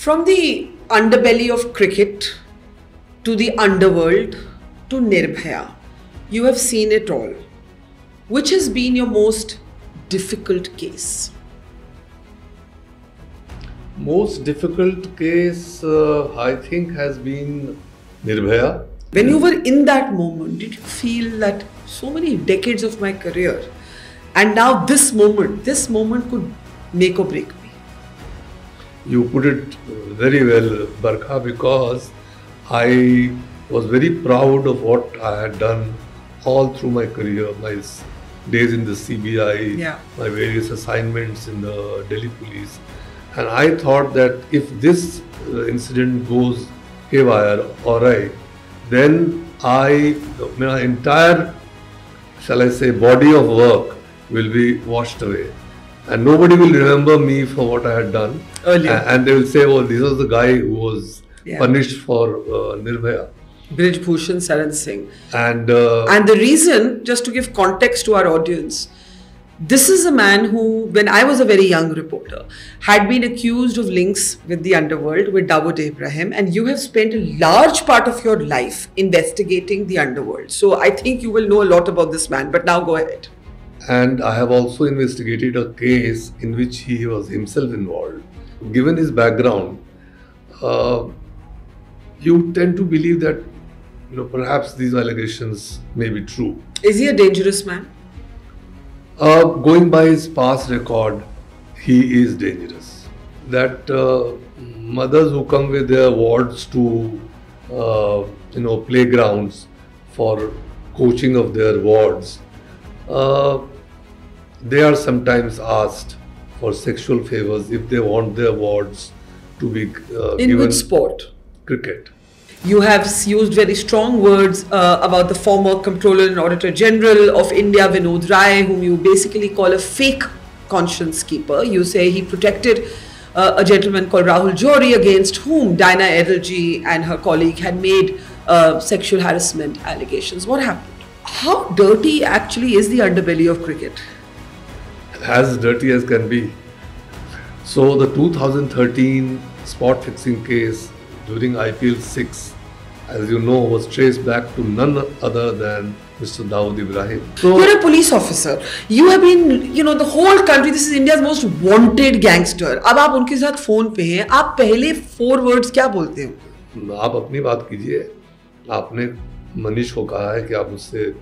From the underbelly of cricket to the underworld to Nirbhaya, you have seen it all. Which has been your most difficult case? Most difficult case, I think, has been Nirbhaya. When you were in that moment, did you feel that so many decades of my career and now this moment could make or break me? You put it very well, Barkha, because I was very proud of what I had done all through my career, my days in the CBI, my various assignments in the Delhi police. And I thought that if this incident goes haywire, alright, then my entire, shall I say, body of work will be washed away. And nobody will remember me for what I had done. Earlier. And they will say, oh, this was the guy who was punished for Nirbhaya. Brij Bhushan Saran Singh. And the reason, just to give context to our audience, this is a man who, when I was a very young reporter, had been accused of links with the underworld, with Dawood Ibrahim, and you have spent a large part of your life investigating the underworld. So I think you will know a lot about this man, but now go ahead. And I have also investigated a case in which he was himself involved. Given his background, you tend to believe that perhaps these allegations may be true. Is he a dangerous man? Going by his past record, he is dangerous. That mothers who come with their wards to playgrounds for coaching of their wards, they are sometimes asked for sexual favours if they want their wards to be in which sport? Cricket. You have used very strong words about the former Comptroller and Auditor General of India, Vinod, whom you basically call a fake conscience keeper. You say he protected a gentleman called Rahul Johri, against whom Diana Edelji and her colleague had made sexual harassment allegations. What happened? How dirty actually is the underbelly of cricket? As dirty as can be. So the 2013 spot fixing case during IPL 6, as you know, was traced back to none other than Mr. Dawood Ibrahim. So, you're a police officer. You have been, the whole country, this is India's most wanted gangster. अब आप उनके साथ phone पे हैं, आप पहले 4 words क्या बोलते हो? आप अपनी बात कीजिए. आपने मनीष को कहा है कि आप मुझसे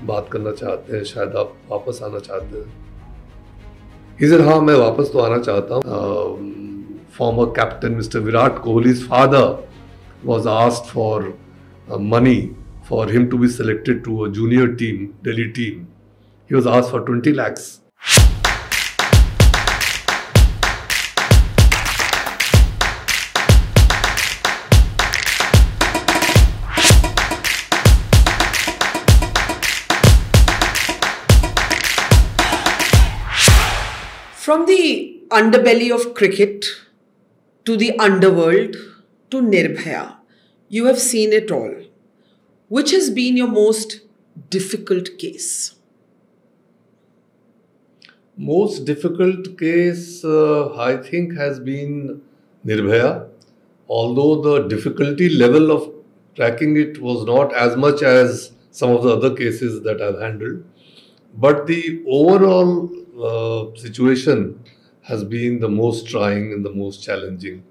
बात करना चाहते हैं, शायद आप वापस आना चाहते हैं. He said, हाँ, मैं वापस तो आना चाहता हूँ. Former captain Mr. Virat Kohli's father was asked for money for him to be selected to a junior team, Delhi team. He was asked for 20 lakhs. From the underbelly of cricket to the underworld to Nirbhaya, you have seen it all. Which has been your most difficult case? Most difficult case, I think, has been Nirbhaya. Although the difficulty level of tracking it was not as much as some of the other cases that I've handled. But the overall situation has been the most trying and the most challenging.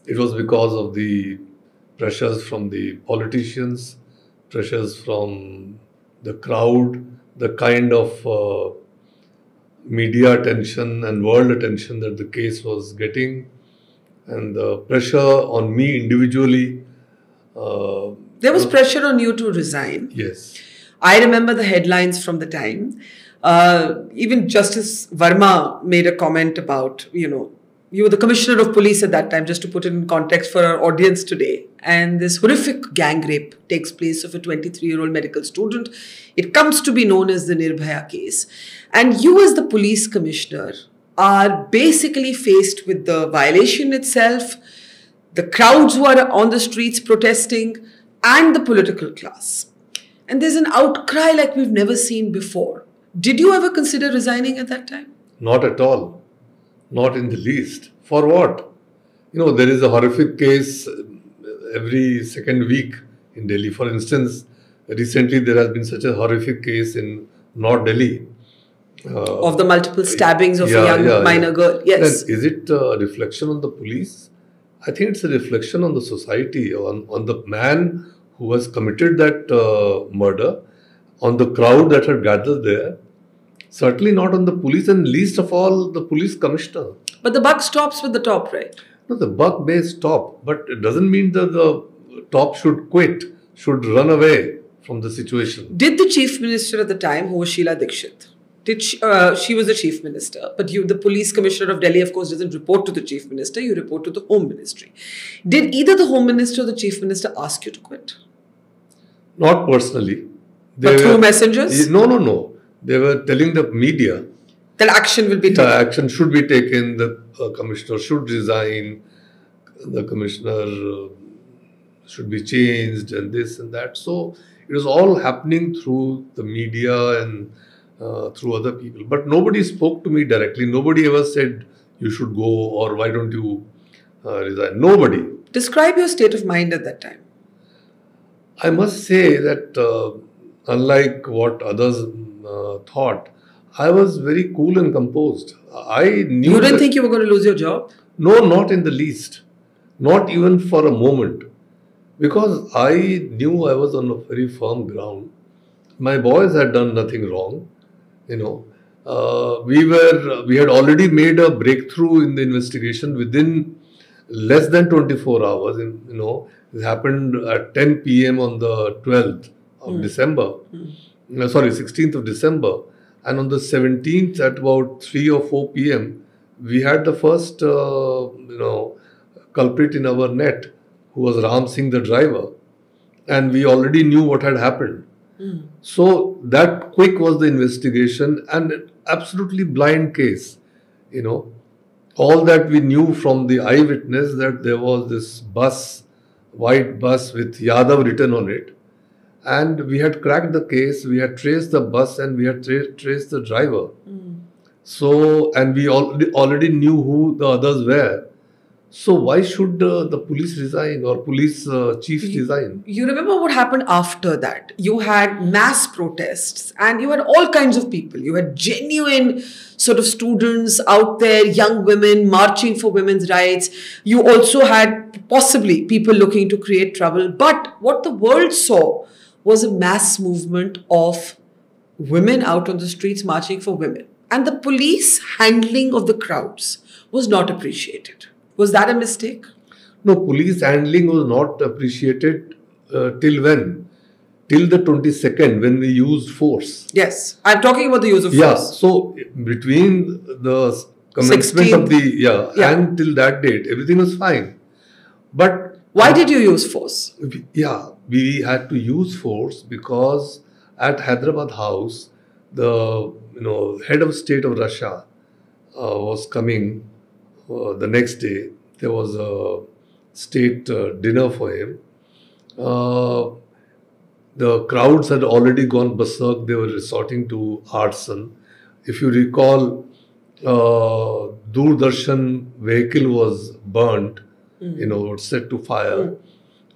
It was because of the pressures from the politicians, pressures from the crowd, the kind of media attention and world attention that the case was getting, and the pressure on me individually. There was pressure on you to resign. Yes. I remember the headlines from the time. Even Justice Verma made a comment about, you were the Commissioner of Police at that time, just to put it in context for our audience today. And this horrific gang rape takes place of a 23-year-old medical student. It comes to be known as the Nirbhaya case. And you as the police commissioner are basically faced with the violation itself, the crowds who are on the streets protesting, and the political class. And there's an outcry like we've never seen before. Did you ever consider resigning at that time? Not at all. Not in the least. For what? there is a horrific case every second week in Delhi. For instance, recently there has been such a horrific case in North Delhi. Of the multiple stabbings of a young minor girl. Yes. Then is it a reflection on the police? I think it's a reflection on the society, on the man who has committed that murder, on the crowd that had gathered there. Certainly not on the police, and least of all the police commissioner. But the buck stops with the top, right? No, the buck may stop, but it doesn't mean that the top should quit, should run away from the situation. Did the chief minister at the time, who was Sheila Dikshit, she was the chief minister, but the police commissioner of Delhi, of course, doesn't report to the chief minister, you report to the home ministry. Did either the home minister or the chief minister ask you to quit? Not personally. But through messengers? No. They were telling the media that action will be taken. Action should be taken, the commissioner should resign, the commissioner should be changed, and this and that. So it was all happening through the media and through other people. But nobody spoke to me directly. Nobody ever said, you should go, or why don't you resign. Nobody. Describe your state of mind at that time. I must say that unlike what others thought, I was very cool and composed. I knew. You didn't think you were going to lose your job? No, not in the least. Not even for a moment. Because I knew I was on a very firm ground. My boys had done nothing wrong. We had already made a breakthrough in the investigation within less than 24 hours. It happened at 10 p.m. on the 12th of December. 16th of December. And on the 17th at about 3 or 4 p.m., we had the first, culprit in our net, who was Ram Singh, the driver. And we already knew what had happened. So that quick was the investigation, and an absolutely blind case. All that we knew from the eyewitness, that there was this bus, white bus with Yadav written on it. And we had cracked the case, we had traced the bus, and we had traced the driver. So, and we already knew who the others were. So why should the police resign, or police chief resign? You remember what happened after that? You had mass protests, and you had all kinds of people. You had genuine sort of students out there, young women marching for women's rights. You also had possibly people looking to create trouble. But what the world saw was a mass movement of women out on the streets marching for women. And the police handling of the crowds was not appreciated. Was that a mistake? No, police handling was not appreciated till when? Till the 22nd, when we used force. Yes, I'm talking about the use of force. Yeah, so between the commencement 16th. of the, and till that date, everything was fine. But why did you use force? We had to use force because at Hyderabad House, the head of state of Russia was coming. The next day, there was a state dinner for him. The crowds had already gone berserk. They were resorting to arson. If you recall, Doordarshan vehicle was burnt, set to fire.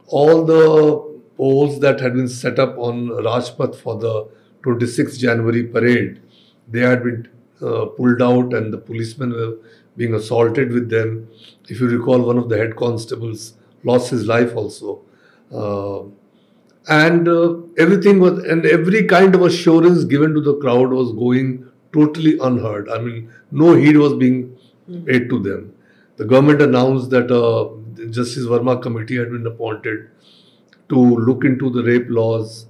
All the poles that had been set up on Rajpath for the 26th January parade, they had been pulled out, and the policemen were being assaulted with them. If you recall, one of the head constables lost his life also. And everything was, and every kind of assurance given to the crowd was going totally unheard. I mean, no heed was being paid to them. The government announced that Justice Verma committee had been appointed to look into the rape laws.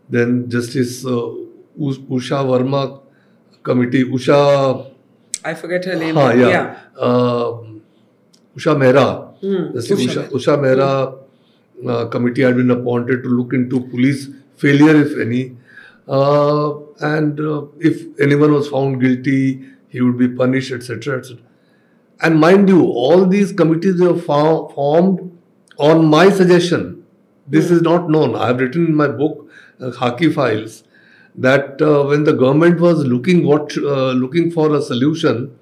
Then Justice Usha Verma committee, I forget her name. Usha Mehra. Usha Mehra committee had been appointed to look into police failure, if any. And if anyone was found guilty, he would be punished, etc. etc. And mind you, all these committees were formed on my suggestion. This is not known. I have written in my book, Khaki Files, that when the government was looking for a solution,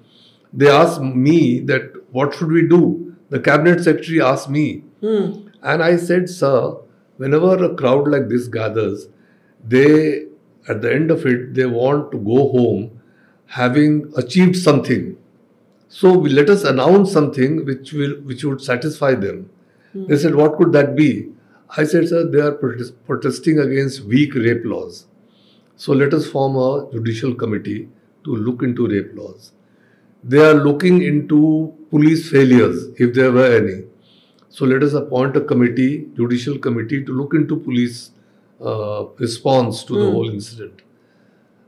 they asked me that what should we do? The cabinet secretary asked me, and I said, sir, whenever a crowd like this gathers, they, at the end of it, they want to go home having achieved something. So let us announce something which would satisfy them. They said, what could that be? I said, sir, they are protesting against weak rape laws. So let us form a judicial committee to look into rape laws. They are looking into police failures, if there were any. So let us appoint a committee, judicial committee, to look into police response to the whole incident.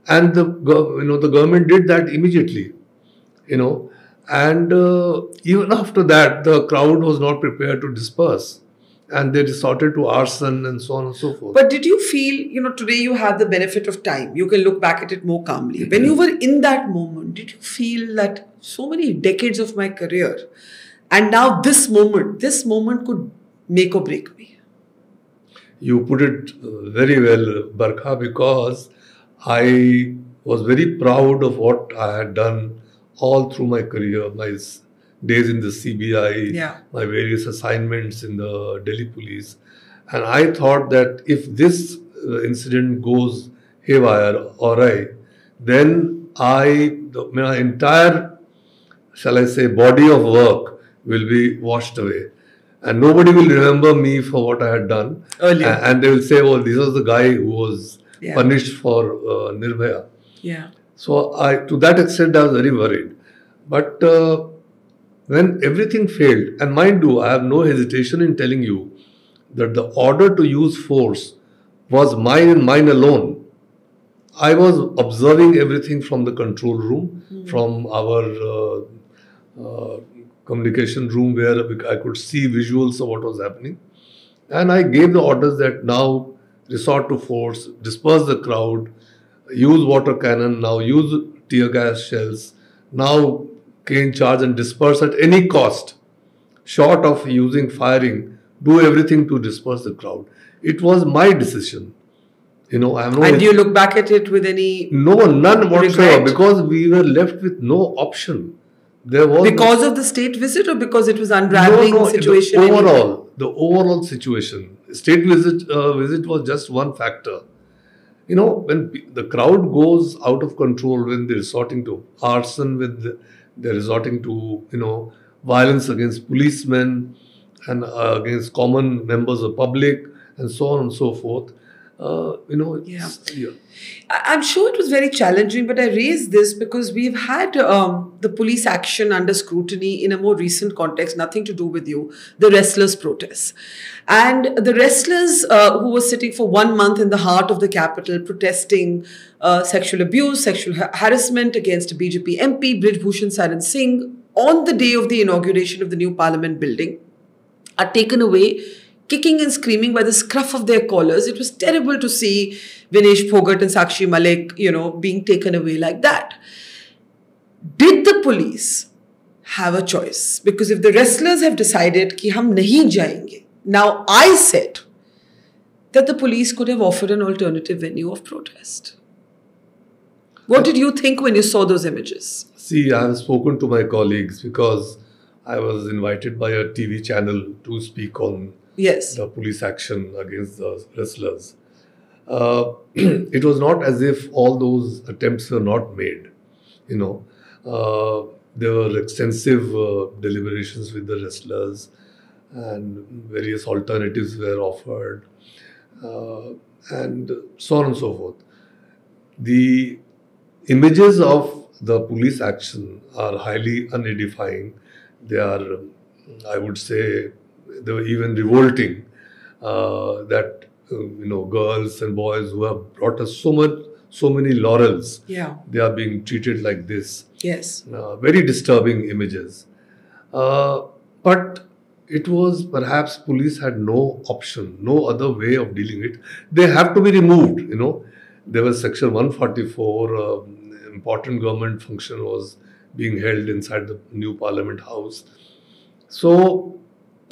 And the government did that immediately, and even after that, the crowd was not prepared to disperse, and they resorted to arson and so on and so forth. But did you feel, today you have the benefit of time, you can look back at it more calmly. When you were in that moment, did you feel that so many decades of my career, and now this moment could make or break me? You put it very well, Barkha, because I was very proud of what I had done all through my career, my days in the CBI, my various assignments in the Delhi police. And I thought that if this incident goes haywire, awry, then my entire, shall I say, body of work will be washed away. And nobody will remember me for what I had done. Earlier. And they will say, oh, this was the guy who was punished for Nirbhaya. Yeah. So to that extent, I was very worried. But when everything failed, and mind you, I have no hesitation in telling you that the order to use force was mine and mine alone. I was observing everything from the control room, from our communication room, where I could see visuals of what was happening. And I gave the orders that now resort to force, disperse the crowd, use water cannon, now use tear gas shells, now cane charge and disperse at any cost. Short of using firing, do everything to disperse the crowd. It was my decision. I have no. And do you look back at it with any? No, none whatsoever, because we were left with no option. There was because of the state visit, or because it was unraveling situation? The overall situation. State visit was just one factor. When the crowd goes out of control, when they're resorting to arson, they're resorting to violence against policemen and against common members of public and so on and so forth. I'm sure it was very challenging, but I raise this because we've had the police action under scrutiny in a more recent context, nothing to do with you, the wrestlers' protests. And the wrestlers who were sitting for 1 month in the heart of the capital protesting sexual abuse, sexual harassment against a BJP MP, Brij Bhushan Singh, on the day of the inauguration of the new parliament building, are taken away, kicking and screaming by the scruff of their collars. It was terrible to see Vinesh Phogat and Sakshi Malik, being taken away like that. Did the police have a choice? Because if the wrestlers have decided ki hum nahi jayenge, now I said that the police could have offered an alternative venue of protest. What did you think when you saw those images? See, I have spoken to my colleagues because I was invited by a TV channel to speak on the police action against the wrestlers. It was not as if all those attempts were not made. There were extensive deliberations with the wrestlers, and various alternatives were offered, and so on and so forth. The images of the police action are highly unedifying. They are, I would say, they were even revolting, that girls and boys who have brought us so many laurels, they are being treated like this. Yes. Very disturbing images. But it was perhaps police had no option, no other way of dealing with it. They have to be removed. There was Section 144. Important government function was being held inside the new Parliament House. So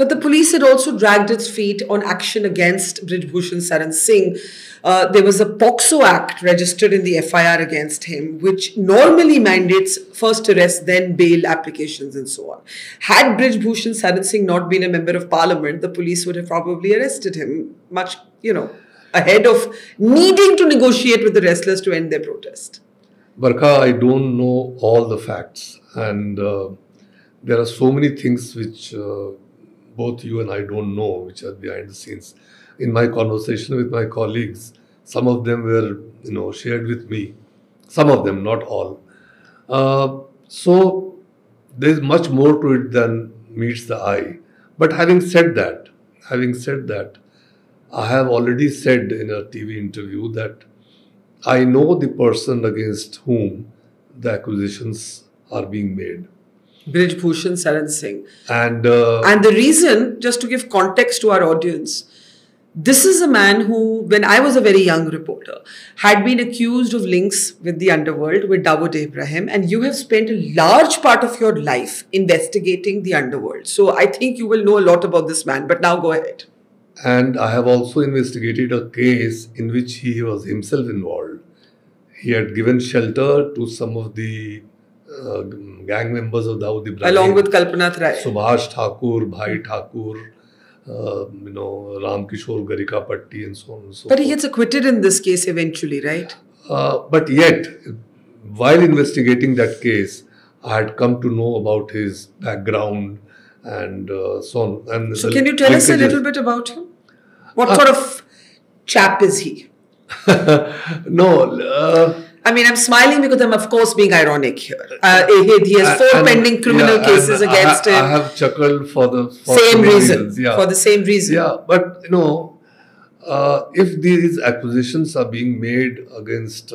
But the police had also dragged its feet on action against Brij Bhushan Saran Singh. There was a POXO Act registered in the FIR against him, which normally mandates first arrest, then bail applications and so on. Had Brij Bhushan Saran Singh not been a member of parliament, the police would have probably arrested him much, ahead of needing to negotiate with the wrestlers to end their protest. Barkha, I don't know all the facts, and there are so many things which both you and I don't know, which are behind the scenes. In my conversation with my colleagues, some of them were, shared with me. Some of them, not all. So there is much more to it than meets the eye. But having said that, I have already said in a TV interview that I know the person against whom the accusations are being made. Brij Bhushan Saran Singh. And the reason, just to give context to our audience, this is a man who, when I was a very young reporter, had been accused of links with the underworld, with Dawood Ibrahim, and you have spent a large part of your life investigating the underworld. So I think you will know a lot about this man, but now go ahead. And I have also investigated a case in which he was himself involved. He had given shelter to some of the gang members of Dawood Ibrahim. Along with Kalpanath Rai. Subhash Thakur, Bhai Thakur, Ram Kishore Garikapatti and so on and so forth. But he gets acquitted in this case eventually, right? But yet, while investigating that case, I had come to know about his background and so on. And so can you tell us a little bit about him? What sort of chap is he? No. I mean, I'm smiling because I'm, of course, being ironic here. He has 4 pending criminal cases against him. I have chuckled for the same reason. Yeah. For the same reason. Yeah, but if these accusations are being made against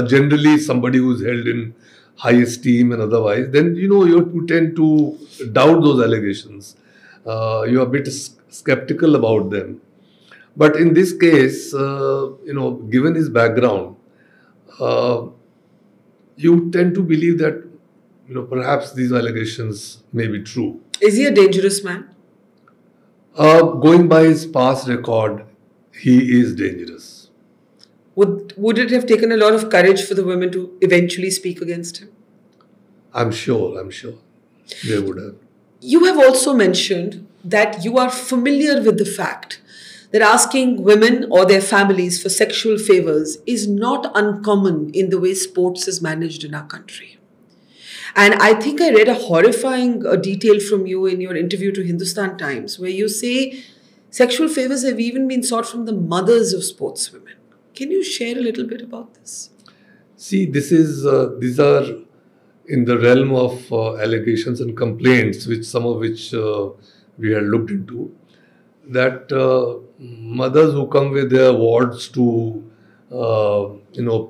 generally somebody who is held in high esteem and otherwise, then you tend to doubt those allegations. You're a bit skeptical about them. But in this case, given his background, you tend to believe that perhaps these allegations may be true. Is he a dangerous man? Going by his past record, he is dangerous. Would it have taken a lot of courage for the women to eventually speak against him? I'm sure they would have. You have also mentioned that you are familiar with the fact that asking women or their families for sexual favours is not uncommon in the way sports is managed in our country. And I think I read a horrifying detail from you in your interview to Hindustan Times, where you say sexual favours have even been sought from the mothers of sportswomen. Can you share a little bit about this? See, these are in the realm of allegations and complaints, some of which we had looked into, that mothers who come with their wards to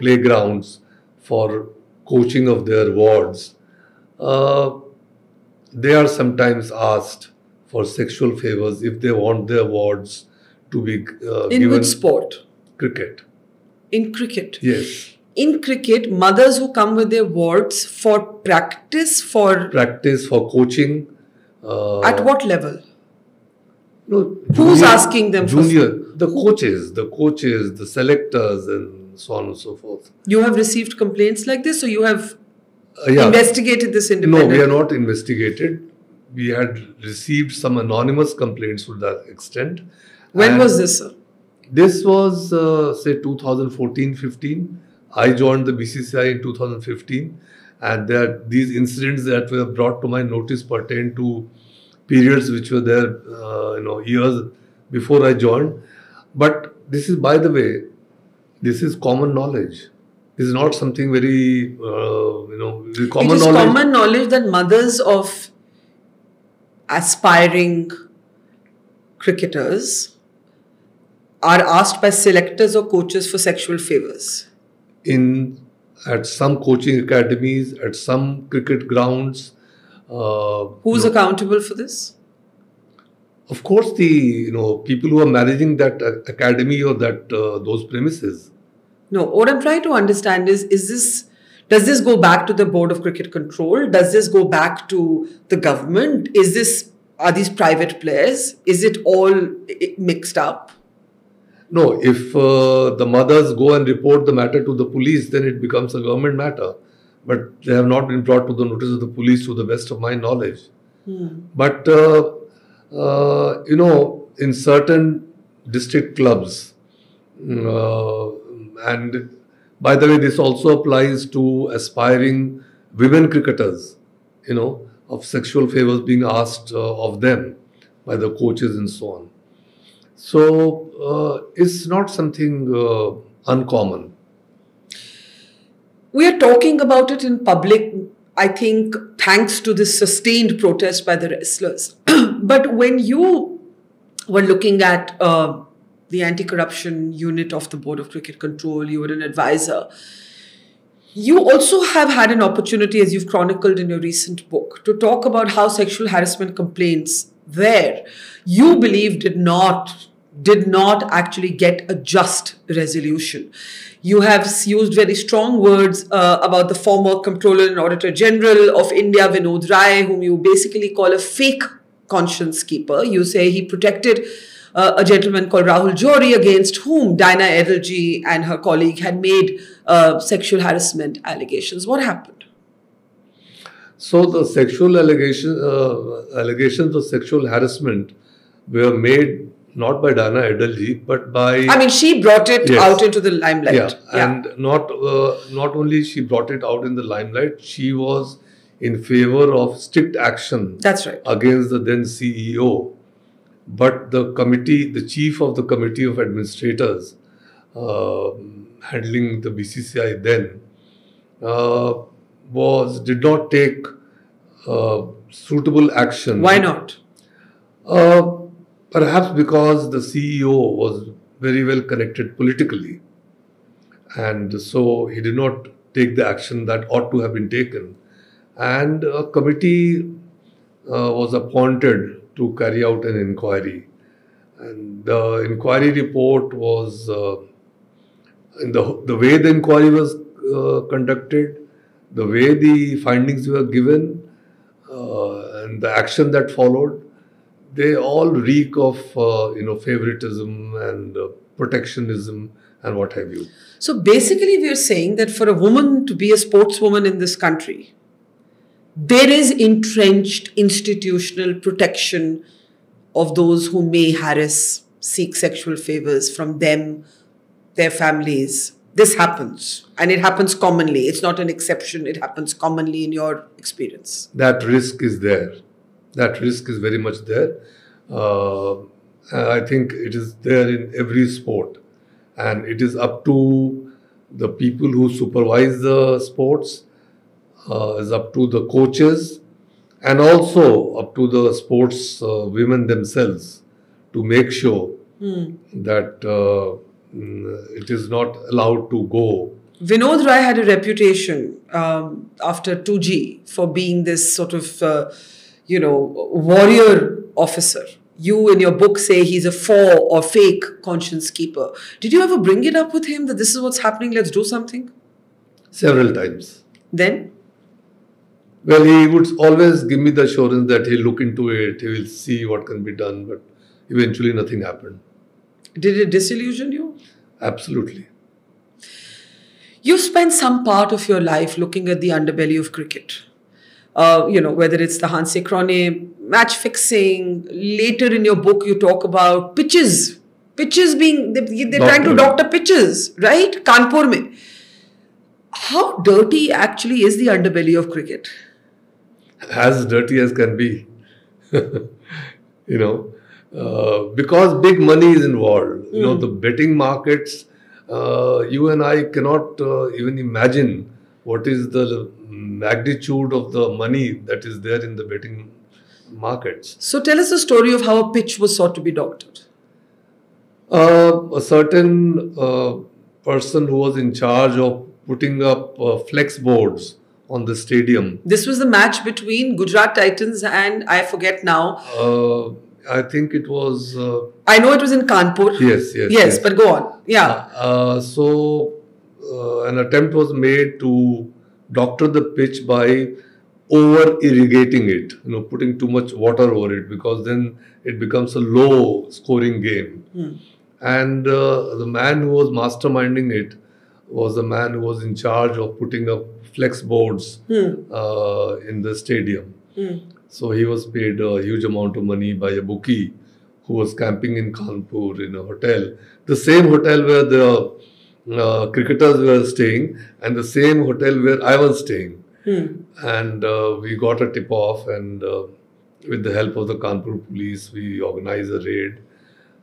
playgrounds for coaching of their wards, they are sometimes asked for sexual favours if they want their wards to be in given. which sport? Cricket. In cricket? Yes. In cricket, mothers who come with their wards for practice, for coaching. At what level? No, who's asking them? The coaches, the selectors, and so on and so forth. You have received complaints like this, or you have investigated this independently? No, we are not investigated. We had received some anonymous complaints to that extent. When was this, sir? This was, say, 2014-15. I joined the BCCI in 2015, and these incidents that were brought to my notice pertain to periods which were there, years before I joined. But this is, by the way, this is common knowledge. This is not something very, common knowledge. It is common knowledge that mothers of aspiring cricketers are asked by selectors or coaches for sexual favours. At some coaching academies, at some cricket grounds. Who's accountable for this? Of course, the people who are managing that academy or those premises. No, what I'm trying to understand is does this go back to the Board of Cricket Control? Does this go back to the government? Is this Are these private players? Is it all mixed up? No, if the mothers go and report the matter to the police, then it becomes a government matter. But they have not been brought to the notice of the police to the best of my knowledge. But, in certain district clubs, and by the way, this also applies to aspiring women cricketers, of sexual favors being asked of them by the coaches and so on. So, it's not something uncommon. We are talking about it in public, I think, thanks to this sustained protest by the wrestlers. But when you were looking at the anti-corruption unit of the Board of Cricket Control, you were an advisor. You also have had an opportunity, as you've chronicled in your recent book, to talk about how sexual harassment complaints there, you believe, did not actually get a just resolution. You have used very strong words about the former Comptroller and Auditor General of India, Vinod Rai, whom you basically call a fake conscience keeper. You say he protected a gentleman called Rahul Johri, against whom Diana Edalji and her colleague had made sexual harassment allegations. What happened? So the sexual allegations of sexual harassment were made not by Diana Edalji, but by... I mean, she brought it out into the limelight. Yeah. And not only she brought it out in the limelight, she was in favor of strict action. That's right. Against the then CEO. But the committee, the chief of the committee of administrators handling the BCCI then did not take suitable action. Why not? Perhaps because the CEO was very well connected politically, and so he did not take the action that ought to have been taken. And a committee was appointed to carry out an inquiry. And the inquiry report was, in the way the inquiry was conducted, the way the findings were given, and the action that followed, they all reek of, favoritism and protectionism and what have you. So basically we are saying that for a woman to be a sportswoman in this country, there is entrenched institutional protection of those who may harass, seek sexual favors from them, their families. This happens, and it happens commonly. It's not an exception. It happens commonly in your experience. That risk is there. That risk is very much there. I think it is there in every sport. And it is up to the people who supervise the sports, is up to the coaches, and also up to the sports women themselves to make sure that it is not allowed to go. Vinod Rai had a reputation after 2G for being this sort of, warrior officer. You in your book say he's a or fake conscience keeper. Did you ever bring it up with him that this is what's happening, let's do something? Several times. Then? Well, he would always give me the assurance that he'll look into it, he will see what can be done, but eventually nothing happened. Did it disillusion you? Absolutely. You spent some part of your life looking at the underbelly of cricket. Whether it's the Hanse Krone, match-fixing. Later in your book, you talk about pitches. Pitches being, they're trying to doctor pitches, right? Kanpur mein. How dirty actually is the underbelly of cricket? As dirty as can be. Because big money is involved. The betting markets, you and I cannot even imagine what is the magnitude of the money that is there in the betting markets. So tell us the story of how a pitch was sought to be doctored. A certain person who was in charge of putting up flex boards on the stadium. This was the match between Gujarat Titans and, I forget now. I think it was... I know it was in Kanpur. Yes, but go on. Yeah. So an attempt was made to doctor the pitch by over irrigating it, putting too much water over it, because then it becomes a low scoring game. And the man who was masterminding it was the man who was in charge of putting up flex boards in the stadium. So he was paid a huge amount of money by a bookie who was camping in Kanpur in a hotel, the same hotel where the cricketers were staying and the same hotel where I was staying. And we got a tip off, and with the help of the Kanpur police, we organized a raid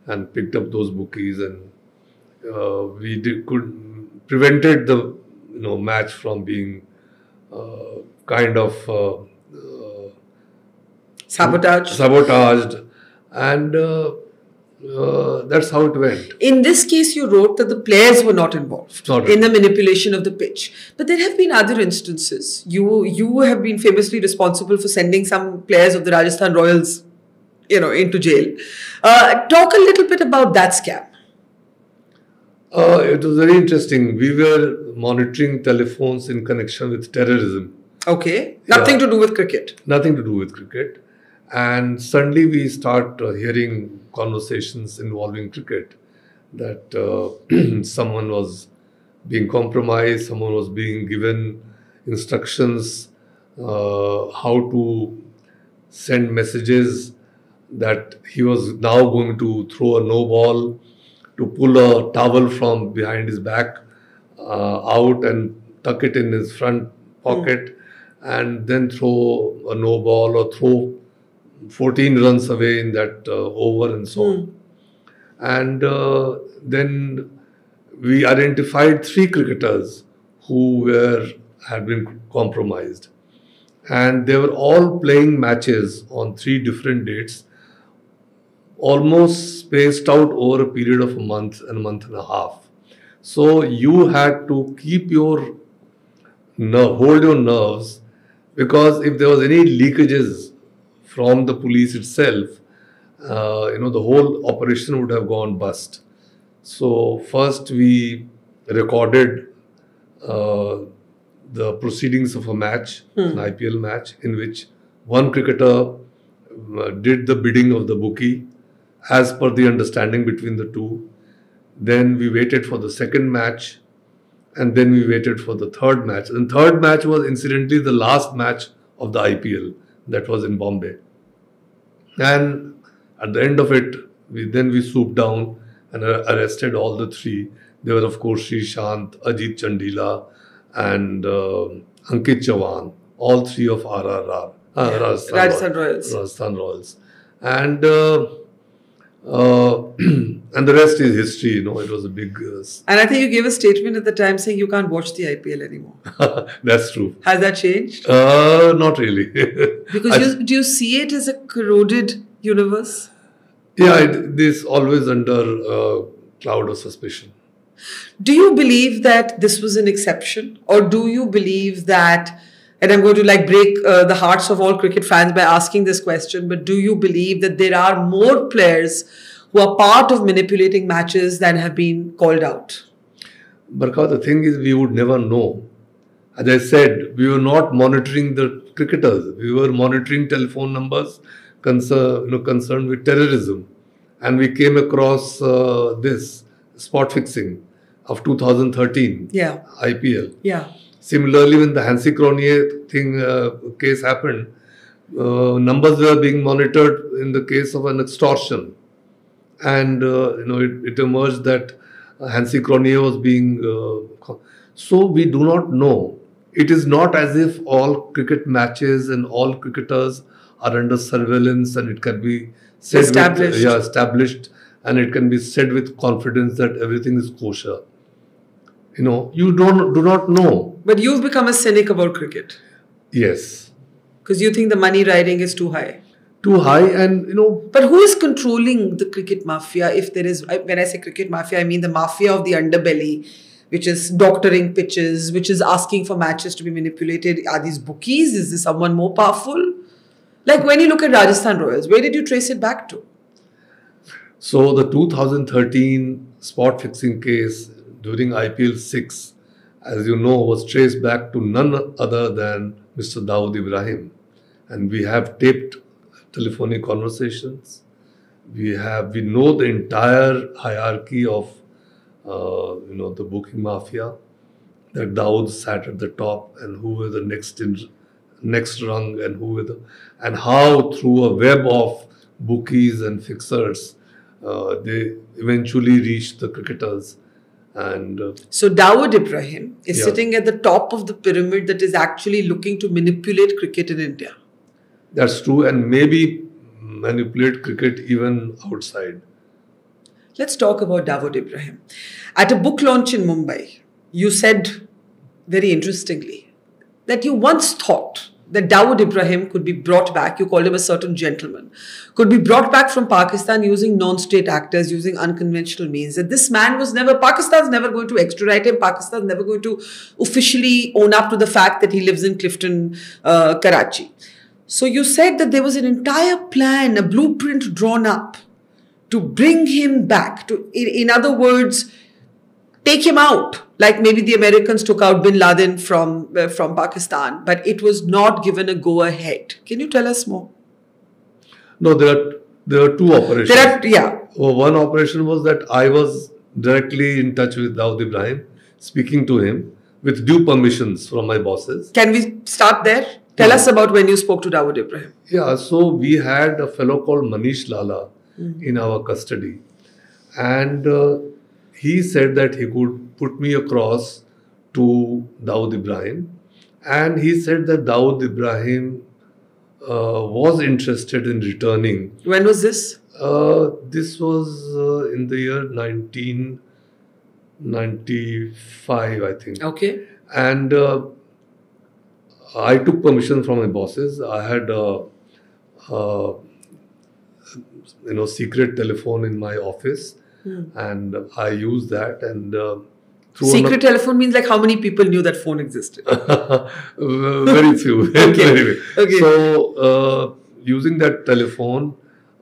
and picked up those bookies, and we prevented the match from being kind of sabotaged, and that's how it went. In this case, you wrote that the players were not involved in the manipulation of the pitch. But there have been other instances. You have been famously responsible for sending some players of the Rajasthan Royals, into jail. Talk a little bit about that scam. It was very interesting. We were monitoring telephones in connection with terrorism. Okay. Nothing to do with cricket. Nothing to do with cricket. And suddenly we start hearing conversations involving cricket, that someone was being compromised, someone was being given instructions how to send messages, that he was now going to throw a no ball, to pull a towel from behind his back out and tuck it in his front pocket, and then throw a no ball or throw 14 runs away in that over and so on. And then we identified 3 cricketers who had been compromised. And they were all playing matches on 3 different dates, almost spaced out over a period of a month and a half. So you had to keep hold your nerves, because if there was any leakages from the police itself, the whole operation would have gone bust. So first we recorded the proceedings of a match, an IPL match, in which one cricketer did the bidding of the bookie as per the understanding between the two. Then we waited for the second match, and then we waited for the third match. And third match was incidentally the last match of the IPL, that was in Bombay. And at the end of it, we swooped down and arrested all the 3. They were, of course, Srishant, Ajit Chandila, and Ankit Chavan, all 3 of RRR, Rajasthan Royals. And and the rest is history. It was a big... and I think you gave a statement at the time saying you can't watch the IPL anymore. That's true. Has that changed? Not really. Because do you see it as a corroded universe? Yeah, it is always under a cloud of suspicion. Do you believe that this was an exception? Or do you believe that, and I'm going to break the hearts of all cricket fans by asking this question, but do you believe that there are more players who are part of manipulating matches than have been called out? Barkha, the thing is, we would never know. As I said, we were not monitoring the cricketers. We were monitoring telephone numbers concerned with terrorism. And we came across this spot fixing of 2013 IPL. Yeah. Similarly, when the Hansi Cronje case happened, numbers were being monitored in the case of an extortion. And it emerged that Hansi Cronje was being... so we do not know. It is not as if all cricket matches and all cricketers are under surveillance, and it can be said established, and it can be said with confidence that everything is kosher. You do not know. But you've become a cynic about cricket. Yes. Because you think the money riding is too high. Too high, and But who is controlling the cricket mafia? If there is, when I say cricket mafia, I mean the mafia of the underbelly, which is doctoring pitches, which is asking for matches to be manipulated. Are these bookies? Is this someone more powerful? Like when you look at Rajasthan Royals, where did you trace it back to? So the 2013 spot fixing case during IPL 6, as you know, was traced back to none other than Mr. Dawood Ibrahim, and we have taped telephonic conversations. We know the entire hierarchy of the booking mafia. That Dawood sat at the top, and who were the next rung, and and how through a web of bookies and fixers they eventually reached the cricketers. And so Dawood Ibrahim is Yeah. sitting at the top of the pyramid that is actually looking to manipulate cricket in India. that's true, and maybe manipulate cricket even outside. Let's talk about Dawood Ibrahim. At a book launch in Mumbai, you said very interestingly that you once thought that Dawood Ibrahim could be brought back, you called him a certain gentleman, could be brought back from Pakistan using non-state actors, using unconventional means. That this man was Pakistan's never going to extradite him, Pakistan's never going to officially own up to the fact that he lives in Clifton, Karachi. So you said that there was an entire plan, a blueprint drawn up to bring him back, to, in other words, take him out, like maybe the Americans took out Bin Laden from Pakistan, but it was not given a go-ahead. Can you tell us more? No, there are two operations. Yeah. One operation was that I was directly in touch with Dawood Ibrahim, speaking to him with due permissions from my bosses. Can we start there? Tell us about when you spoke to Dawood Ibrahim. Yeah, so we had a fellow called Manish Lala in our custody, and he said that he could put me across to Dawood Ibrahim, and he said that Dawood Ibrahim was interested in returning. When was this? This was in the year 1995, I think. Okay. And I took permission from my bosses. I had secret telephone in my office, and I used that. And secret telephone means like how many people knew that phone existed? Very few. Okay. Okay. So using that telephone,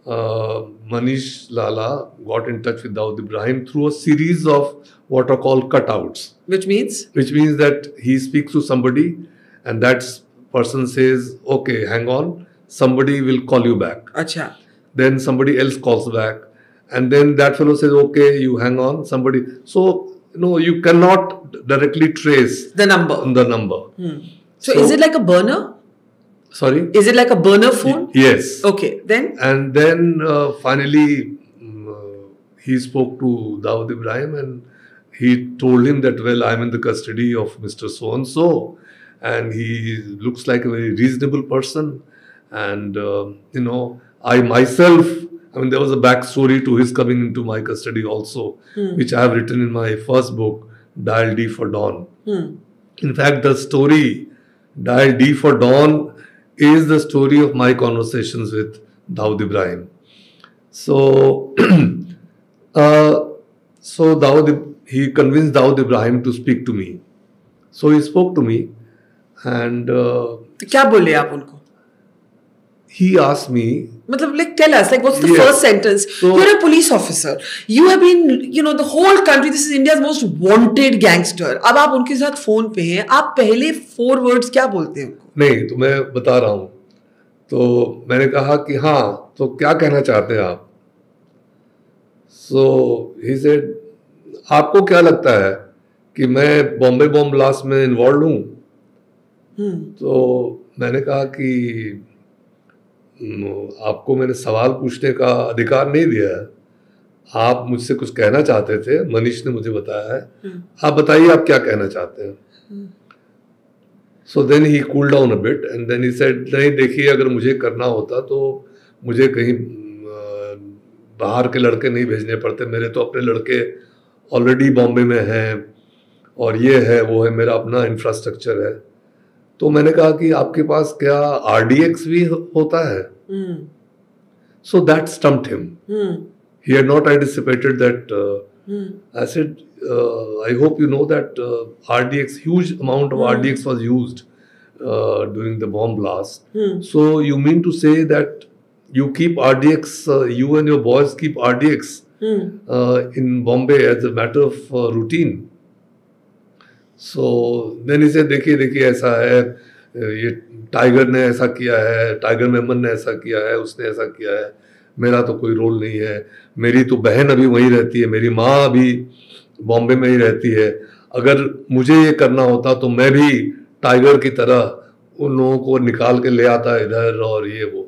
Manish Lala got in touch with Dawood Ibrahim through a series of what are called cutouts. Which means? Which means that he speaks to somebody, and that person says, "Okay, hang on, somebody will call you back." Acha. Then somebody else calls back, and then that fellow says, "Okay, you hang on, somebody." So you cannot directly trace the number. So is it like a burner? Sorry? Is it like a burner phone? Yes. Okay, then? And then finally he spoke to Dawood Ibrahim, and he told him that, well, I'm in the custody of Mr. So-and-so, and he looks like a very reasonable person. And, I myself, there was a backstory to his coming into my custody also, which I have written in my first book, Dial D for Dawn. In fact, the story, Dial D for Dawn, is the story of my conversations with Dawood Ibrahim. So, he convinced Dawood Ibrahim to speak to me. So he spoke to me, and क्या बोले आप उनको? He asked me. Tell us, what's the first sentence? So, you're a police officer. You have been, the whole country, this is India's most wanted gangster. अब आप उनके साथ phone पे हैं, आप पहले 4 words क्या बोलते हैं उनको? नहीं, तो मैं बता रहा हूँ. तो मैंने कहा कि हाँ, तो क्या कहना चाहते हैं आप? So he said, आपको क्या लगता है कि मैं बॉम्बे बॉम्ब ब्लास्ट में इन्वॉल्व हूँ? तो मैंने कहा कि आपको मैंने सवाल पूछने का अधिकार नहीं दिया है. आप मुझसे कुछ कहना चाहते थे, मनीष ने मुझे बताया है. आप बताइए आप क्या कहना चाहते हैं. So then he cooled down a bit, and then he said, नहीं देखिए, अगर मुझे करना होता तो मुझे कहीं बाहर के लड़के नहीं भेजने पड़ते. मेरे तो अपने लड़के ऑलरेडी बॉम्बे में हैं, और ये है वो है, मेरा अपना इंफ्रास्ट्रक्चर है. तो मैंने कहा कि आपके पास क्या RDX भी होता है? So that stumped him. He had not anticipated that. I said, I hope you know that RDX, huge amount of RDX was used during the bomb blast. So you mean to say that you keep RDX, you and your boys keep RDX in Bombay as a matter of routine? So then he said, देखिए ऐसा है, ये tiger ने ऐसा किया है, tiger Memon ने ऐसा किया है, उसने ऐसा किया है, मेरा तो कोई रोल नहीं है, मेरी तो बहन अभी वहीं रहती है, मेरी माँ अभी बॉम्बे में ही रहती है, अगर मुझे ये करना होता तो मैं भी टाइगर की तरह उन लोगों को निकाल के ले आता इधर और ये वो।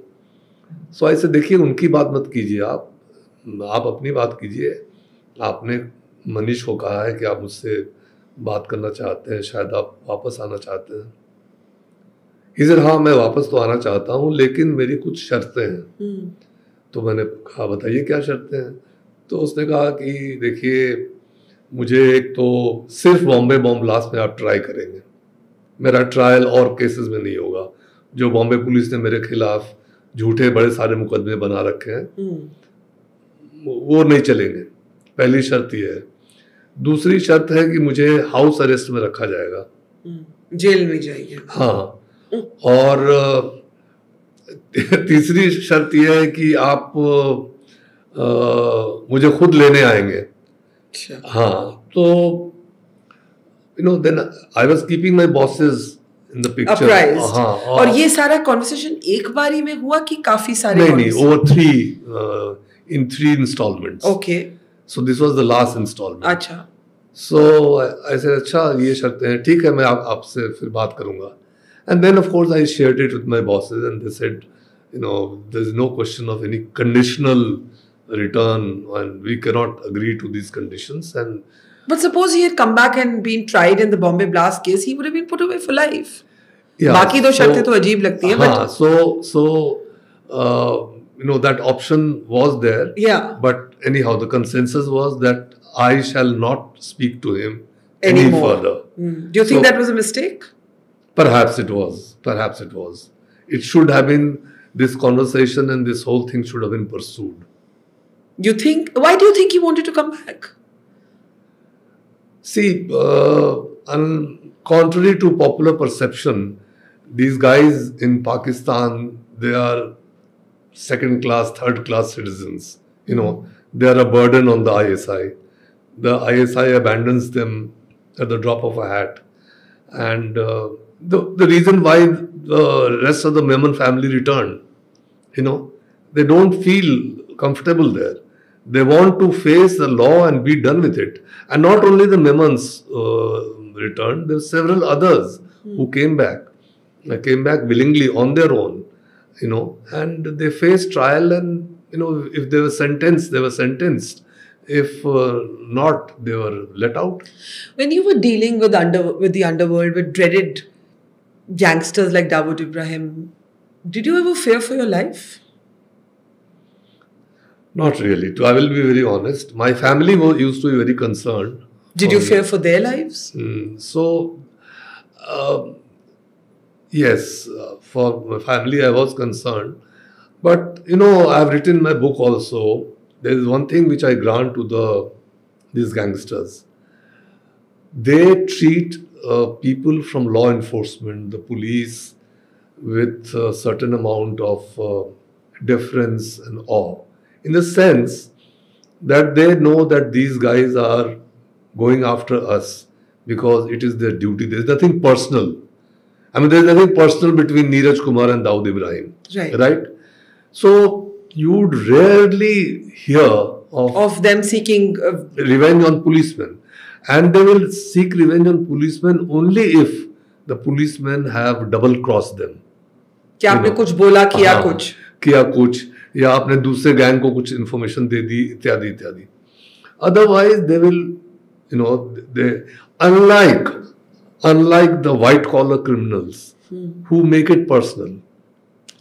सो ऐसे देखिए, उनकी बात मत कीजिए, आप अपनी बात कीजिए। आपने मनीष को कहा है कि आप मुझसे बात करना चाहते हैं, शायद आप वापस आना चाहते हैं। इधर हाँ, मैं वापस तो आना चाहता हूँ, लेकिन मेरी कुछ शर्तें हैं। तो मैंने कहा बताइए क्या शर्तें हैं। तो उसने कहा कि देखिए, मुझे एक तो सिर्फ बॉम्बे बॉम्ब ब्लास्ट में आप ट्राई करेंगे, मेरा ट्रायल और केसेस में नहीं होगा। जो बॉम्बे पुलिस ने मेरे खिलाफ झूठे बड़े सारे मुकदमे बना रखे हैं, वो नहीं चलेंगे। पहली शर्त ये है। दूसरी शर्त है कि मुझे हाउस अरेस्ट में रखा जाएगा, जेल में जाएंगे। हाँ। और तीसरी शर्त यह है कि आप मुझे खुद लेने आएंगे। अच्छा। हाँ, तो then I was keeping my bosses in the picture. हाँ, और ये सारा कॉन्वर्सेशन एक बारी में हुआ कि काफी सारे? नहीं, over in three installments. Okay. So this was the last installment. अच्छा। सो ऐसे, अच्छा ये शर्तें हैं, ठीक है, मैं आपसे फिर बात करूंगा। And then of course I shared it with my bosses and they said, there's no question of any conditional return and we cannot agree to these conditions. But suppose he had come back and been tried in the Bombay blast case, he would have been put away for life. Yeah, बाकी दो शर्तें तो अजीब लगती है। हाँ, so that option was there. Yeah. But anyhow, the consensus was that I shall not speak to him any anymore. further. Do you think that was a mistake? Perhaps it was. Perhaps it was. It should have been, this conversation and this whole thing should have been pursued. Why do you think he wanted to come back? See, contrary to popular perception, these guys in Pakistan, they are second class, third class citizens. They are a burden on the ISI. The ISI abandons them at the drop of a hat. And the reason why the rest of the Memon family returned, they don't feel comfortable there. They want to face the law and be done with it. And not only the Memons returned, there were several others who came back. They came back willingly on their own, and they faced trial, and if they were sentenced, they were sentenced. If not, they were let out. When you were dealing with the underworld, with dreaded gangsters like Dawood Ibrahim, did you ever fear for your life? Not really. I will be very honest. My family used to be very concerned. Did you fear for their lives? Yes, for my family I was concerned. But, I have written in my book also, there is one thing which I grant to these gangsters. They treat people from law enforcement, the police, with a certain amount of deference and awe. In the sense that they know that these guys are going after us because it is their duty. There is nothing personal. There is nothing personal between Neeraj Kumar and Dawood Ibrahim. Right? So, you would rarely hear of them seeking revenge on policemen. And they will seek revenge on policemen only if the policemen have double-crossed them. कि आपने कुछ बोला, किया कुछ, या आपने दूसरे gang को कुछ इन्फॉर्मेशन दे दी, इत्यादि इत्यादि. Otherwise, they will, unlike the white-collar criminals who make it personal.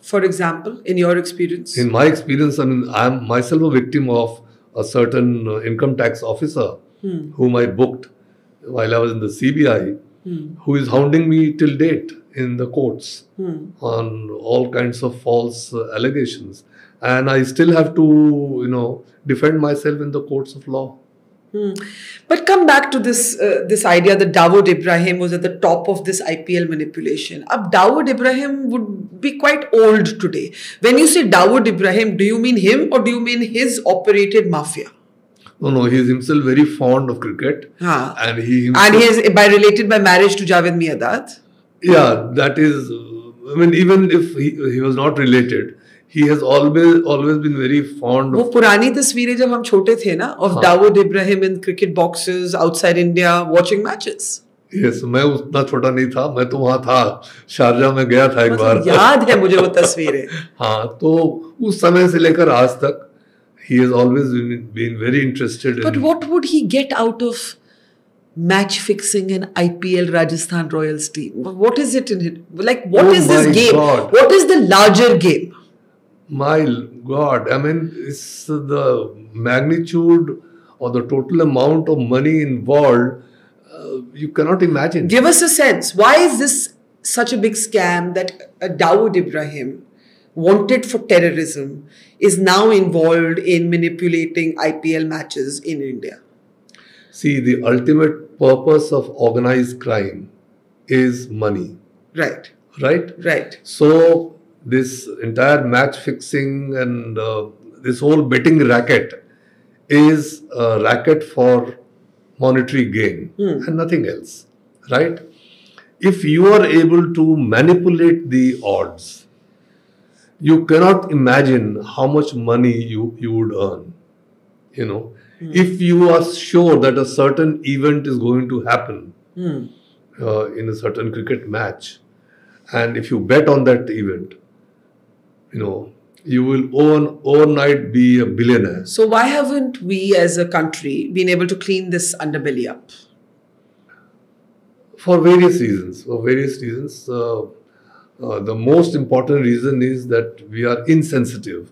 For example, in your experience? In my experience, I am myself a victim of a certain income tax officer whom I booked while I was in the CBI, who is hounding me till date in the courts on all kinds of false allegations. And I still have to, defend myself in the courts of law. But come back to this idea that Dawood Ibrahim was at the top of this IPL manipulation. Ab Dawood Ibrahim would be quite old today. When you say Dawood Ibrahim, do you mean him or do you mean his operated mafia? No, he is himself very fond of cricket. And he is related by marriage to Javed Miadat. Yeah, that is. I mean, even if he was not related, he has always been very fond वो of. पुरानी तस्वीरें जब हम छोटे थे ना of Dawood Ibrahim in cricket boxes outside India watching matches. Yes, मैं उतना छोटा नहीं था, मैं तो वहाँ था, शारजा में गया था एक बार. मतलब याद है मुझे वो तस्वीरें. हाँ, तो उस समय से लेकर आज तक he has always been very interested in. But what would he get out of match fixing an IPL Rajasthan Royals team? What is it in it? Like, what is this my game? God. What is the larger game? My God, I mean, it's the magnitude or the total amount of money involved. You cannot imagine. Give us a sense. Why is this such a big scam that Dawood Ibrahim, wanted for terrorism, is now involved in manipulating IPL matches in India? See, the ultimate purpose of organized crime is money. Right. Right? Right. So, this entire match fixing and this whole betting racket is a racket for monetary gain and nothing else. Right? If you are able to manipulate the odds, you cannot imagine how much money you would earn. You know, if you are sure that a certain event is going to happen in a certain cricket match, and if you bet on that event, you know, you will overnight be a billionaire. So why haven't we as a country been able to clean this underbelly up? For various reasons. The most important reason is that we are insensitive.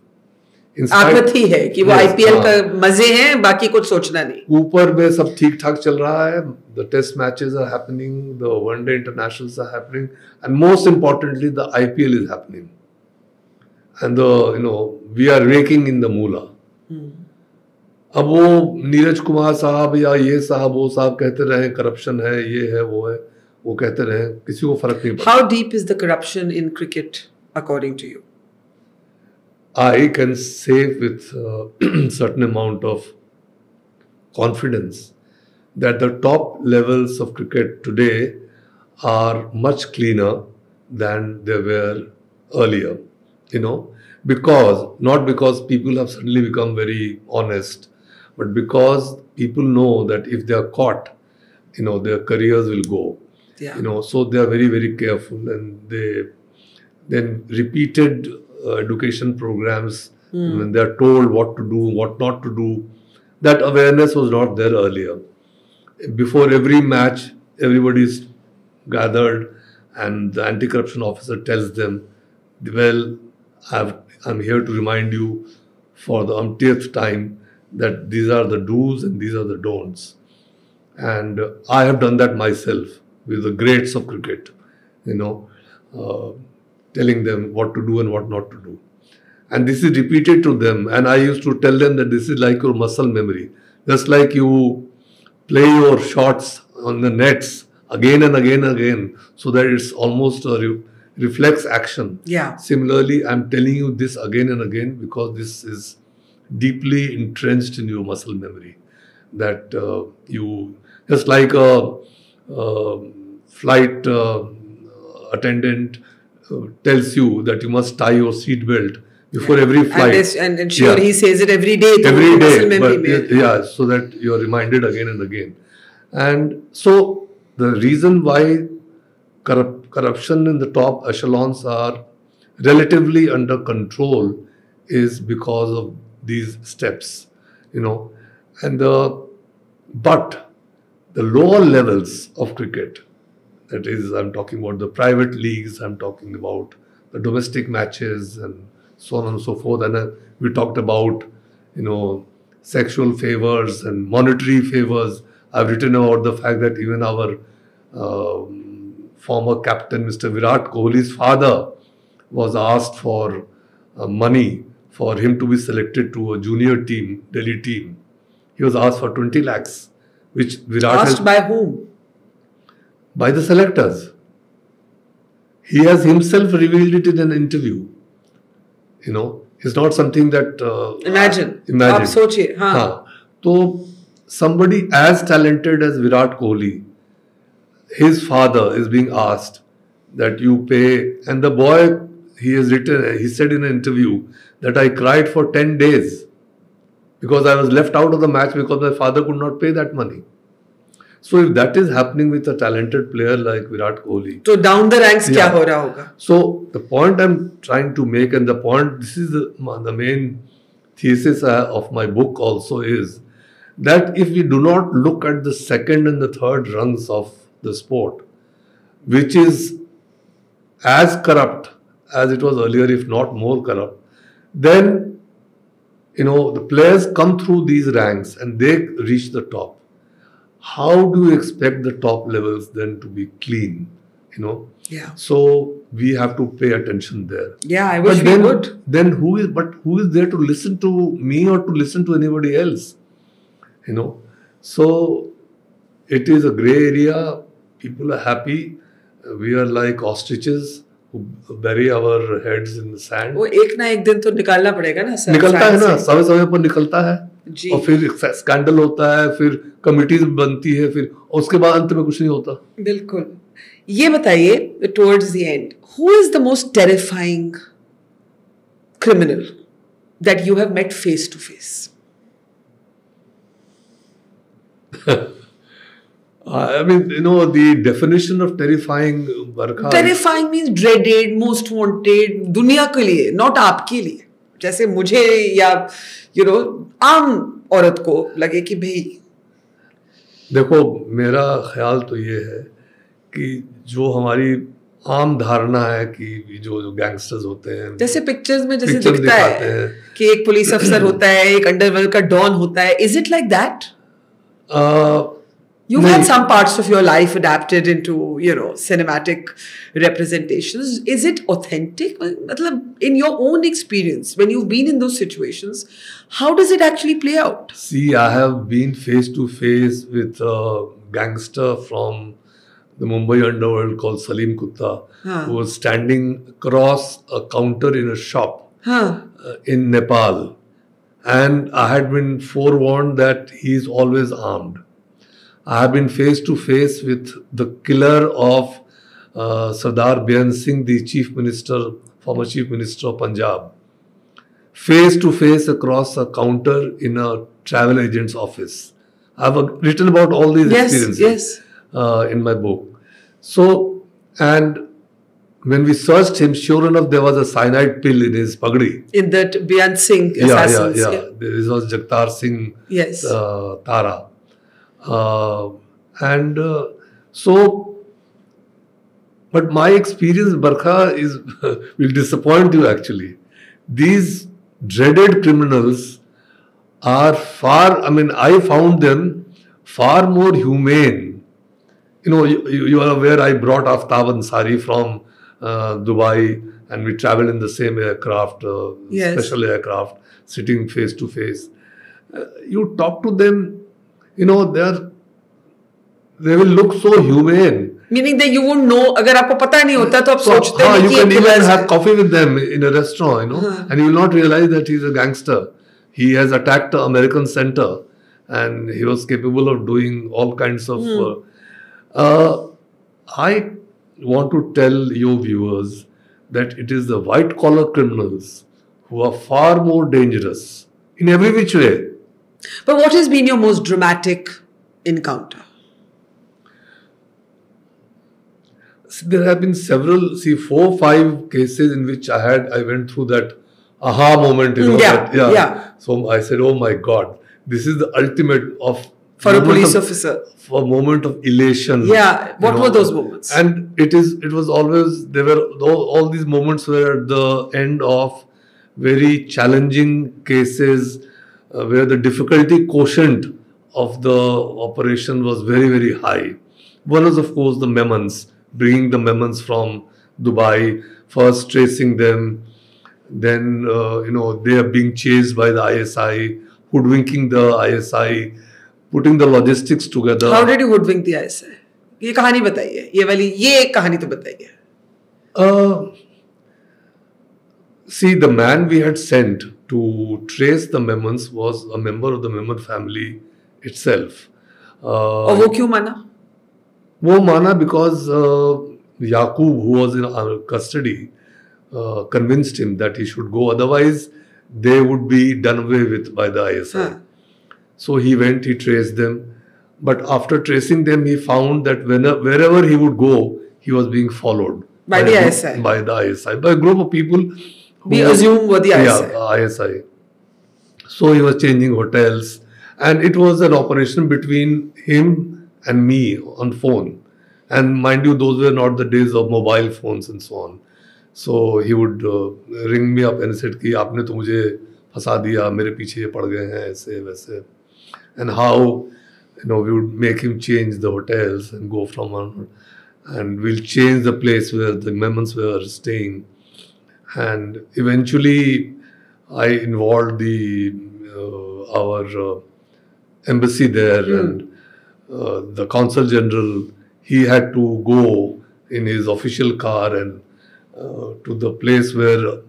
आपत्ति है कि वो IPL का मजे हैं, बाकी कुछ सोचना नहीं. ऊपर में सब ठीक ठाक चल रहा है. The test matches are happening, the one-day internationals are happening, and most importantly, the IPL is happening. And we are raking in the moolah. अब वो नीरज कुमार साहब या ये साहब वो साहब कहते रहे करप्शन है, ये है, वो कहते रहे, किसी को फर्क नहीं पड़ता. How deep is the corruption in cricket according to you? I can say with certain amount of confidence that the top levels of cricket today are much cleaner than they were earlier. Not because people have suddenly become very honest, but because people know that if they are caught, their careers will go. Yeah. So they are very, very careful, and they then repeated education programs when they are told what to do, what not to do. That awareness was not there earlier. Before every match, everybody is gathered, and the anti-corruption officer tells them, well, I'm here to remind you for the umpteenth time that these are the do's and these are the don'ts. And I have done that myself with the greats of cricket, telling them what to do and what not to do. And this is repeated to them. And I used to tell them that this is like your muscle memory. Just like you play your shots on the nets again and again and again, so that it's almost a reflex action. Yeah. Similarly, I'm telling you this again and again because this is deeply entrenched in your muscle memory. That you, just like a flight attendant tells you that you must tie your seat belt before every flight. And sure, he says it every day. Every day. So that you are reminded again and again. And so the reason why corruption in the top echelons are relatively under control is because of these steps, but the lower levels of cricket, that is, I'm talking about the private leagues, I'm talking about the domestic matches and so on and so forth. And we talked about, sexual favors and monetary favors. I've written about the fact that even our former captain, Mr. Virat Kohli's father, was asked for money for him to be selected to a junior team, Delhi team. He was asked for 20 lakhs, which Virat asked by whom? By the selectors. He has himself revealed it in an interview. It's not something that... Imagine. Aap sochiye. Haan. So, somebody as talented as Virat Kohli, his father is being asked that you pay. And the boy, he said in an interview that I cried for 10 days because I was left out of the match because my father could not pay that money. So if that is happening with a talented player like Virat Kohli, so down the ranks kya ho raha hoga? So the point I'm trying to make, and the point, this is the main thesis of my book also, is that if we do not look at the second and the third rungs of the sport, which is as corrupt as it was earlier, if not more corrupt, then the players come through these ranks and they reach the top. How do you expect the top levels then to be clean? Yeah. So we have to pay attention there. Yeah, I wish we would. Then who is there to listen to me or to listen to anybody else? So it is a grey area. People are happy. We are like ostriches who bury our heads in the sand. वो एक ना एक दिन तो निकालना पड़ेगा ना sir. निकलता है ना, समय समय पर निकलता है. जी. और फिर स्कैंडल होता है, फिर कमिटीज बनती है, फिर उसके बाद अंत में कुछ नहीं होता. बिल्कुल. ये बताइए, towards the end, who is the most terrifying criminal that you have met face to face? I mean, the definition of terrifying, Barkha. Terrifying means dreaded, most wanted, दुनिया के लिए, not आपके लिए. जैसे मुझे या आम औरत को लगे कि भाई. देखो, मेरा ख्याल तो ये है कि जो हमारी आम धारणा है कि जो गैंगस्टर्स होते हैं, जैसे पिक्चर्स में जैसे दिखता है कि एक पुलिस अफसर होता है, एक अंडरवर्ल्ड का डॉन होता है. Is it like that? You've had some parts of your life adapted into, cinematic representations. Is it authentic? Matlab, in your own experience, when you've been in those situations, how does it actually play out? See, I have been face to face with a gangster from the Mumbai underworld called Salim Kutta, who was standing across a counter in a shop in Nepal. And I had been forewarned that he is always armed. I have been face to face with the killer of Sardar Beyan Singh, the former Chief Minister of Punjab. Face to face across a counter in a travel agent's office. I have written about all these experiences in my book. So, and when we searched him, sure enough, there was a cyanide pill in his pagdi. In that Beyan Singh assassins. Yeah. This was Jagtar Singh Tara. But my experience, Barkha, will disappoint you actually. These dreaded criminals are I found them far more humane. You are aware I brought Aftab Ansari from Dubai and we traveled in the same aircraft, special aircraft, sitting face to face. You talk to them, they will look so humane. Meaning that you won't know, अगर आपको पता नहीं होता तो आप सोचते हैं कि you can even have coffee with them in a restaurant, and you will not realize that he is a gangster. He has attacked the American center and he was capable of doing all kinds of... I want to tell your viewers that it is the white collar criminals who are far more dangerous in every which way. But what has been your most dramatic encounter? There have been several, 4-5 cases in which I went through that aha moment, So I said, oh my God, this is the ultimate of... For a police officer. For a moment of elation. Yeah, what were those moments? And it was always, there were all these moments were at the end of very challenging cases where the difficulty quotient of the operation was very, very high. One was, of course, the Memons. Bringing the Memons from Dubai, first tracing them, then they are being chased by the ISI, hoodwinking the ISI, putting the logistics together. How did you hoodwink the ISI? ये कहानी बताइए, ये एक कहानी तो बताइए. See, the man we had sent to trace the Memons was a member of the Memon family itself. और वो क्यों माना? वो माना because Yaqub, who was in our custody, convinced him that he should go. Otherwise, they would be done away with by the ISI. So he went, he traced them. But after tracing them, he found that wherever he would go, he was being followed. By the ISI? By the ISI. By a group of people who we assume were the ISI. Yeah, ISI. So he was changing hotels. And it was an operation between him and me on phone. And mind you, those were not the days of mobile phones and so on. So he would ring me up and said कि आपने तो मुझे फंसा दिया, मेरे पीछे पड़ गए हैं ऐसे वैसे. And how, we would make him change the hotels and go from one, and we'll change the place where the Memons were staying. And eventually, I involved our embassy there and the consul general. He had to go in his official car and to the place where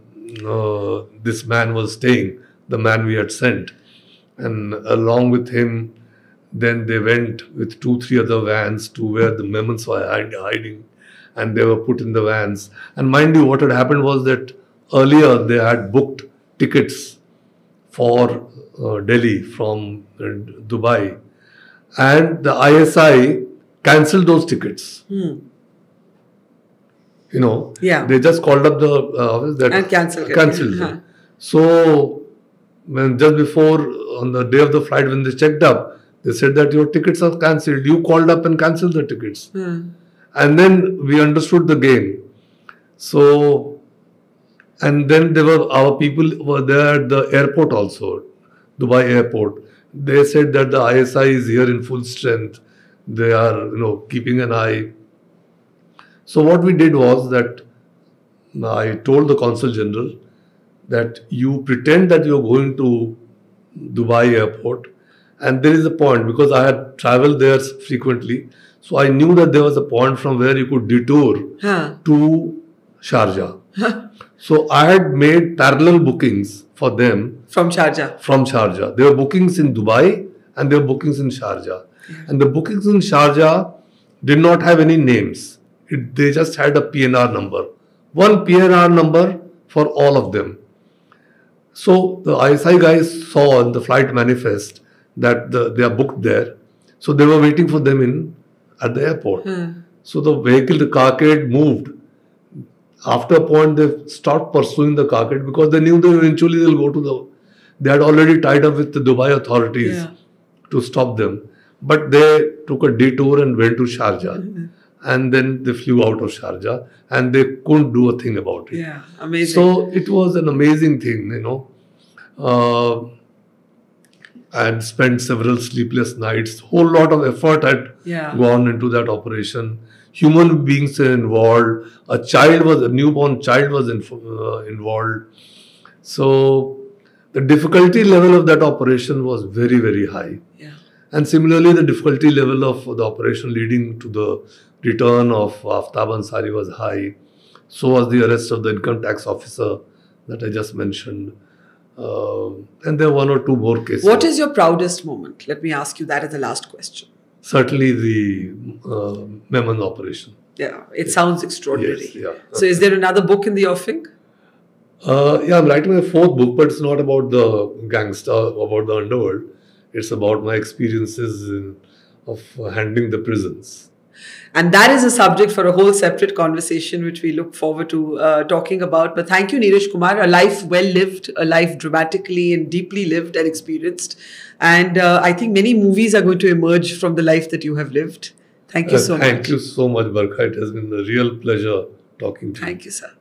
this man was staying, the man we had sent. And along with him, then they went with 2-3 other vans to where the Memons were hiding, and they were put in the vans. And mind you, what had happened was that earlier they had booked tickets for Delhi from Dubai, and the ISI cancelled those tickets. They just called up the office and cancelled them. So when just before on the day of the flight, when they checked up, they said that your tickets are cancelled. You called up and cancelled the tickets. And then we understood the game. So, and then our people were there at the airport also, Dubai airport. They said that the ISI is here in full strength. They are, keeping an eye. So what we did was that I told the consul general that you pretend that you're going to Dubai airport, and there is a point, because I had traveled there frequently, so I knew that there was a point from where you could detour to Sharjah. So I had made parallel bookings for them from Sharjah. There were bookings in Dubai and there were bookings in Sharjah. And the bookings in Sharjah did not have any names. They just had a PNR number. One PNR number for all of them. So the ISI guys saw in the flight manifest that they are booked there. So they were waiting for them at the airport. So the carcade moved. After a point, they stopped pursuing the carcade because they knew that eventually they'll go to they had already tied up with the Dubai authorities to stop them. But they took a detour and went to Sharjah. And then they flew out of Sharjah and they couldn't do a thing about it. Yeah, amazing. So it was an amazing thing, I had spent several sleepless nights. Whole lot of effort had gone into that operation. Human beings were involved. A newborn child was involved. So the difficulty level of that operation was very, very high. Yeah. And similarly, the difficulty level of the operation leading to the return of Aftab Ansari was high. So was the arrest of the income tax officer that I just mentioned. And there are 1 or 2 more cases. What is your proudest moment? Let me ask you that as the last question. Certainly the Memon operation. Yeah, it sounds extraordinary. Yes, yeah. So is there another book in the offing? I'm writing my 4th book, but it's not about the gangster, about the underworld. It's about my experiences of handling the prisons. And that is a subject for a whole separate conversation, which we look forward to talking about. But thank you, Neeraj Kumar. A life well lived, a life dramatically and deeply lived and experienced. And I think many movies are going to emerge from the life that you have lived. Thank you so much. Thank you so much, Barkha. It has been a real pleasure talking to you. Thank you, sir.